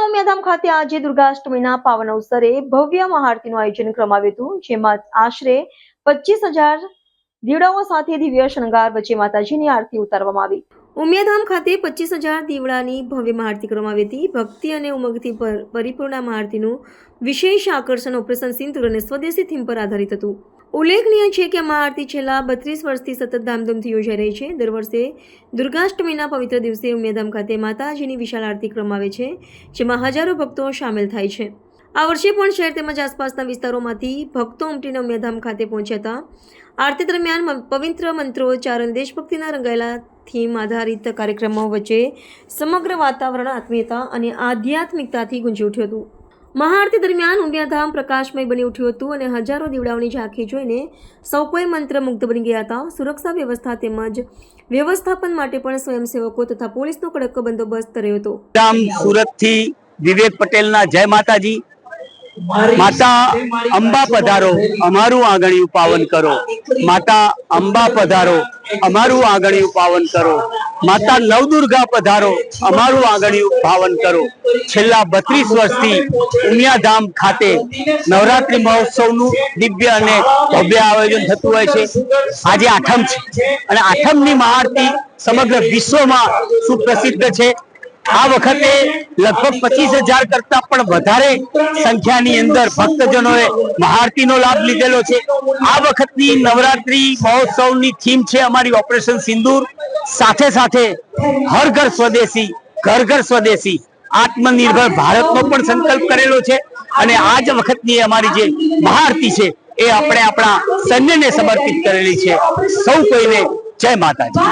ઉમિયાધામ ખાતે આજે દુર્ગાષ્ટમીના પાવન અવસરે ભવ્ય મહાઆરતીનું આયોજન કરવામાં આવ્યું હતું, જેમાં આશરે 25,000 દીવડાઓ સાથે દિવ્ય શણગાર વચ્ચે માતાજીની આરતી ઉતારવામાં આવી। ઉમિયાધામ ખાતે 25,000 દીવડાની ભવ્ય મહાઆરતી કરવામાં આવી હતી। ભક્તિ અને ઉમંગથી પરિપૂર્ણ મહાઆરતીનું વિશેષ આકર્ષણ ઓપરેશન સિંદૂર અને સ્વદેશી થીમ પર આધારિત હતું। ઉલ્લેખનીય છે કે મહાઆરતી છેલ્લા 32 વર્ષથી સતત ધામધૂમથી યોજાઈ રહી છે। દર વર્ષે દુર્ગાષ્ટમીના પવિત્ર દિવસે ઉમિયાધામ ખાતે માતાજીની વિશાળ આરતી કરવામાં આવે છે, જેમાં હજારો ભક્તો સામેલ થાય છે। આ વર્ષે પણ શહેર તેમજ આસપાસના વિસ્તારોમાંથી ભક્તો ઉમટીને ઉમિયાધામ ખાતે પહોંચ્યા હતા। આરતી દરમિયાન પવિત્ર મંત્રોચ્ચાર અને દેશભક્તિના રંગાયેલા થીમ આધારિત કાર્યક્રમો વચ્ચે સમગ્ર વાતાવરણ આત્મીયતા અને આધ્યાત્મિકતાથી ગુંજી ઉઠ્યું હતું। મહાઆરતી દરમિયાન ઉમિયાધામ પ્રકાશમય બની ઉઠ્યું હતું અને હજારો દીવડાઓની ઝાંખી જોઈને સૌ કોઈ મંત્રમુગ્ધ બની ગયા હતા। સુરક્ષા વ્યવસ્થા તેમજ વ્યવસ્થાપન માટે પણ સ્વયંસેવકો તથા પોલીસનો કડક બંદોબસ્ત રહ્યો હતો। સુરતથી વિવેક પટેલના જય માતાજી। માતા અંબા પધારો અમારું આંગણિયું પાવન કરો, માતા અંબા પધારો અમારું આંગણિયું પાવન કરો, માતા નવદુર્ગા પધારો અમારું આંગણિયું પાવન કરો। છેલ્લા 32 વર્ષથી ઉમિયાધામ ખાતે નવરાત્રી મહોત્સવનું દિવ્ય અને ભવ્ય આયોજન થતું હોય છે। આજે આઠમ છે અને આઠમની મહાઆરતી સમગ્ર વિશ્વમાં સુપ્રસિદ્ધ છે। આ વખતે લગભગ 25,000 કરતા પણ વધારે સંખ્યાની અંદર ભક્તજનોએ મહાઆરતીનો લાભ લીધેલો છે। આ વખતની નવરાત્રી મહોત્સવની થીમ છે અમારી ઓપરેશન સિંદૂર। સાથે સાથે હર ઘર સ્વદેશી, ઘર ઘર સ્વદેશી, આત્મનિર્ભર ભારતનો પણ સંકલ્પ કરેલો છે અને આ જ વખતની અમારી જે મહાઆરતી છે એ આપણે આપણા સૈન્યને સમર્પિત કરેલી છે। સૌ કોઈને જય માતાજી।